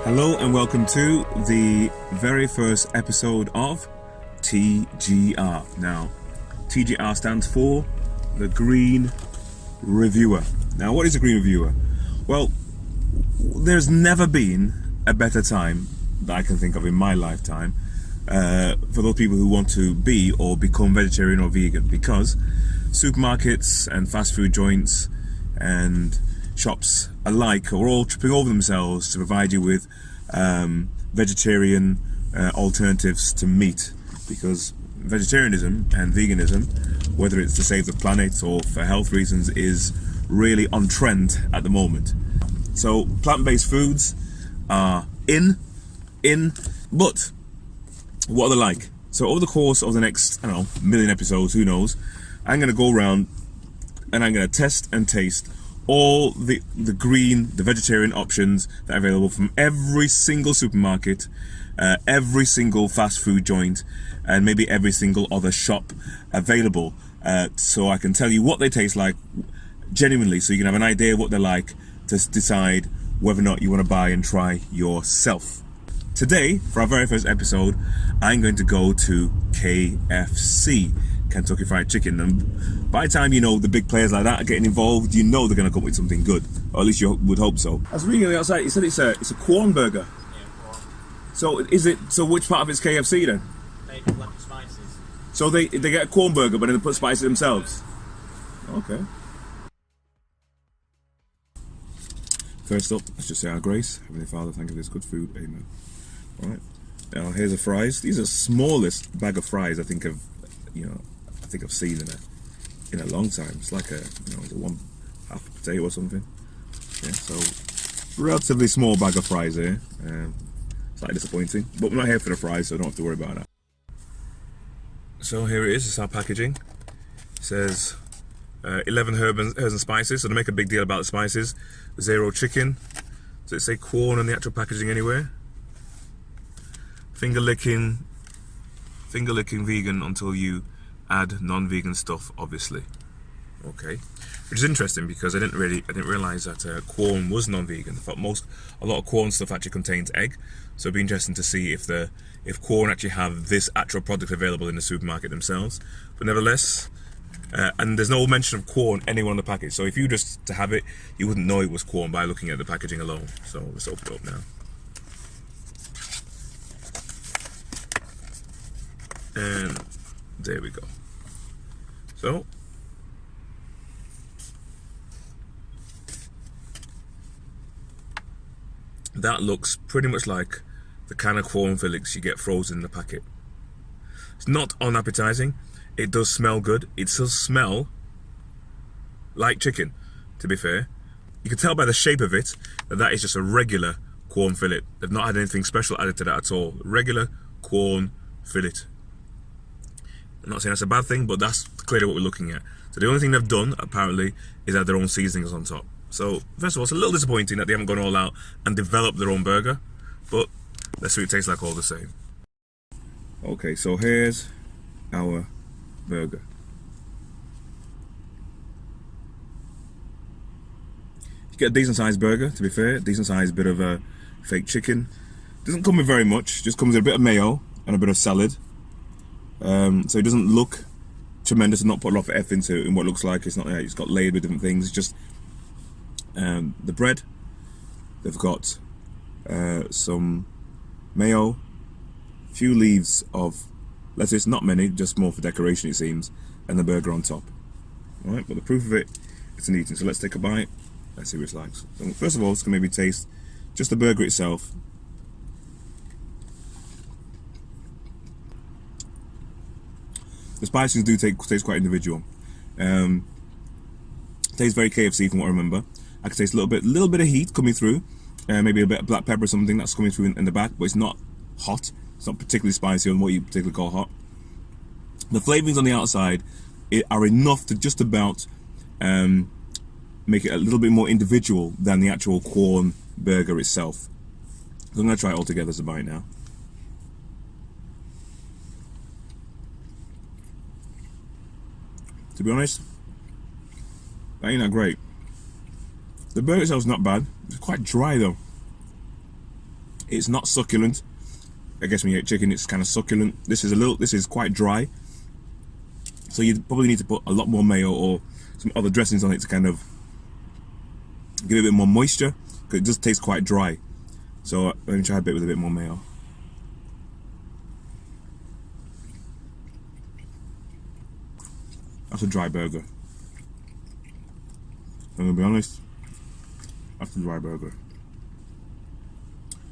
Hello and welcome to the very first episode of TGR. Now, TGR stands for the Green Reviewer. Now, what is a Green Reviewer? Well, there's never been a better time that I can think of in my lifetime for those people who want to be or become vegetarian or vegan, because supermarkets and fast food joints and shops alike are all tripping over themselves to provide you with vegetarian alternatives to meat, because vegetarianism and veganism, whether it's to save the planet or for health reasons, is really on trend at the moment. So plant-based foods are in, but what are they like? So over the course of the next, I don't know, million episodes, who knows, I'm going to go around and I'm going to test and taste all the vegetarian options that are available from every single supermarket, every single fast food joint, and maybe every single other shop available, so I can tell you what they taste like genuinely, so you can have an idea of what they're like to decide whether or not you want to buy and try yourself. Today, for our very first episode, I'm going to go to KFC, Kentucky Fried Chicken, and by the time you know the big players like that are getting involved, you know they're going to come up with something good, or at least you would hope so. I was reading on the outside, you said it's a corn burger. Yeah, corn. So which part of it's KFC then? They put like spices. So they get a corn burger, but then they put spices themselves. Okay. First up, let's just say our grace. Heavenly Father, thank you for this good food. Amen. All right. Now here's the fries. These are the smallest bag of fries I think I've seen in a long time. It's like is it one half a potato or something? Yeah. So relatively small bag of fries here. Slightly disappointing, but we're not here for the fries, so I don't have to worry about that. So here it is. It's our packaging. It says 11 herbs and spices. So to make a big deal about the spices, 0 chicken. Does it say corn on the actual packaging anywhere? Finger licking vegan until you add non-vegan stuff, obviously. Okay, which is interesting because I didn't realize that corn was non-vegan. I thought a lot of corn stuff actually contains egg, so it'd be interesting to see if corn actually have this actual product available in the supermarket themselves. But nevertheless, and there's no mention of corn anywhere on the package. So if you just to have it, you wouldn't know it was corn by looking at the packaging alone. So let's open it up now. And there we go. So that looks pretty much like the kind of corn fillets you get frozen in the packet. It's not unappetizing. It does smell good. It does smell like chicken, to be fair. You can tell by the shape of it that is just a regular corn fillet. They've not had anything special added to that at all. Regular corn fillet. I'm not saying that's a bad thing, but that's clearly what we're looking at. So the only thing they've done, apparently, is add their own seasonings on top. So, first of all, it's a little disappointing that they haven't gone all out and developed their own burger, but let's see what it tastes like all the same. Okay, so here's our burger. You get a decent sized burger, to be fair, decent sized bit of fake chicken. Doesn't come with very much, just comes with a bit of mayo and a bit of salad. So it doesn't look tremendous and not put a lot of effort into it in what it looks like. It's not it's got layered with different things. It's just the bread. They've got some mayo, a few leaves of lettuce, not many, just more for decoration it seems, and the burger on top. Alright, but the proof of it, it's an eating. So let's take a bite. Let's see what it's like. So first of all, it's going to maybe taste just the burger itself. The spices do taste quite individual. Tastes very KFC from what I remember. I can taste a little bit of heat coming through. Maybe a bit of black pepper or something that's coming through in the back, but it's not hot. It's not particularly spicy on what you particularly call hot. The flavorings on the outside are enough to just about make it a little bit more individual than the actual corn burger itself. So I'm going to try it all together as a bite now. To be honest, that ain't that great. The burger itself is not bad. It's quite dry though. It's not succulent. I guess when you eat chicken, it's kind of succulent. This is quite dry. So you probably need to put a lot more mayo or some other dressings on it to kind of give it a bit more moisture, because it does taste quite dry. So let me try a bit with a bit more mayo. That's a dry burger. I'm gonna be honest, that's a dry burger.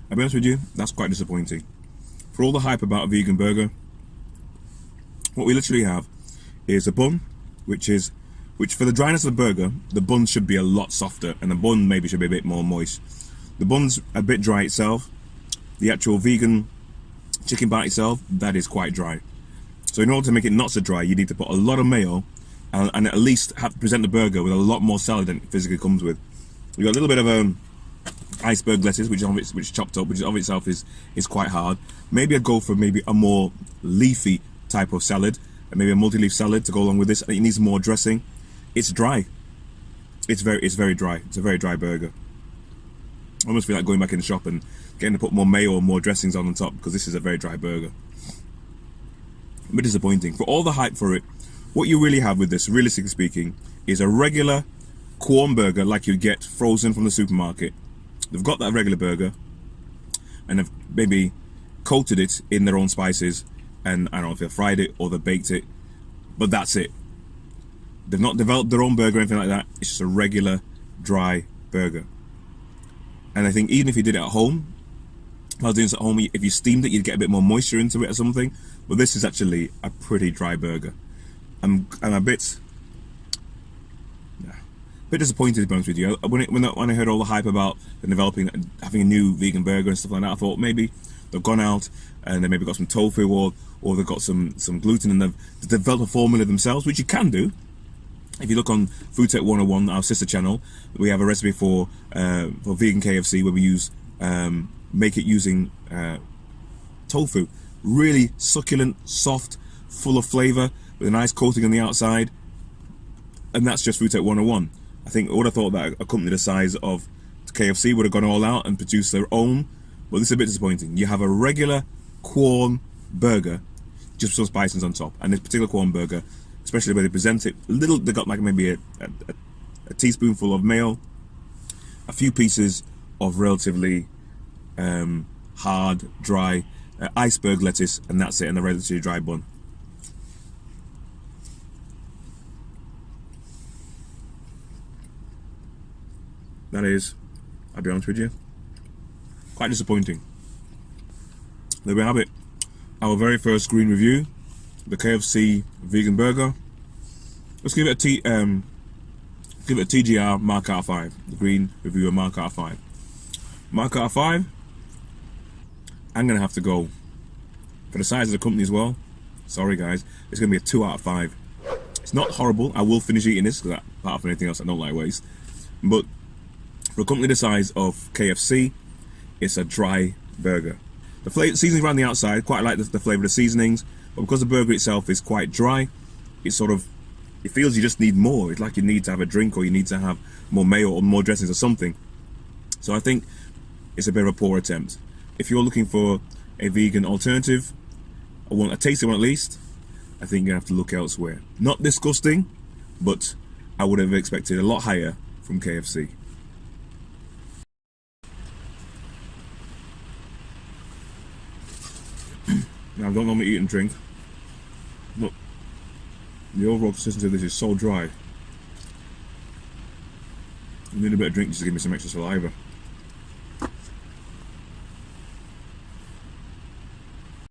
I'll be honest with you, that's quite disappointing. For all the hype about a vegan burger, what we literally have is a bun, which for the dryness of the burger, the bun should be a lot softer, and the bun maybe should be a bit more moist. The bun's a bit dry itself. The actual vegan chicken bite itself, that is quite dry. So in order to make it not so dry, you need to put a lot of mayo and at least have to present the burger with a lot more salad than it physically comes with. You got a little bit of iceberg lettuce, which is chopped up, which of itself is quite hard. Maybe I'd go for maybe a more leafy type of salad, and maybe a multi-leaf salad to go along with this. It needs more dressing. It's dry. It's very dry. It's a very dry burger. I almost feel like going back in the shop and getting to put more mayo or more dressings on top, because this is a very dry burger. A bit disappointing. For all the hype for it, what you really have with this, realistically speaking, is a regular Quorn burger like you get frozen from the supermarket. They've got that regular burger and they've maybe coated it in their own spices, and I don't know if they fried it or they baked it, but that's it. They've not developed their own burger or anything like that. It's just a regular dry burger. And I think even if you did it at home, if I was doing this at home, if you steamed it, you'd get a bit more moisture into it or something. But this is actually a pretty dry burger. I'm a bit disappointed, to be honest with you. When I heard all the hype about developing, having a new vegan burger and stuff like that, I thought maybe they've gone out and they maybe got some tofu or they've got some gluten, and they've developed a formula themselves, which you can do. If you look on Food Tech 101, our sister channel, we have a recipe for vegan KFC where we use make it using tofu. Really succulent, soft, full of flavor, with a nice coating on the outside. And that's just Food Tech 101. I think I would have thought that a company the size of KFC would have gone all out and produced their own, but this is a bit disappointing. You have a regular Quorn burger, just with some spices on top, and this particular Quorn burger, especially where they present it, they got like maybe a teaspoonful of mayo, a few pieces of relatively hard, dry iceberg lettuce, and that's it, and a relatively dry bun. That is, I'll be honest with you, quite disappointing. There we have it. Our very first green review, the KFC vegan burger. Let's give it a TGR mark out of 5. The green reviewer mark out of 5. Mark out of 5. I'm gonna have to go for the size of the company as well. Sorry guys, it's gonna be a 2 out of 5. It's not horrible. I will finish eating this because apart from anything else, I don't like waste. But for a company the size of KFC, it's a dry burger. The seasonings around the outside, quite like the flavour of the seasonings, but because the burger itself is quite dry, it feels you just need more. It's like you need to have a drink, or you need to have more mayo or more dressings or something. So I think it's a bit of a poor attempt. If you're looking for a vegan alternative, a tasty one at least, I think you're gonna have to look elsewhere. Not disgusting, but I would have expected a lot higher from KFC. Now, I don't normally eat and drink, but the overall consistency of this is so dry. I need a bit of drink just to give me some extra saliva.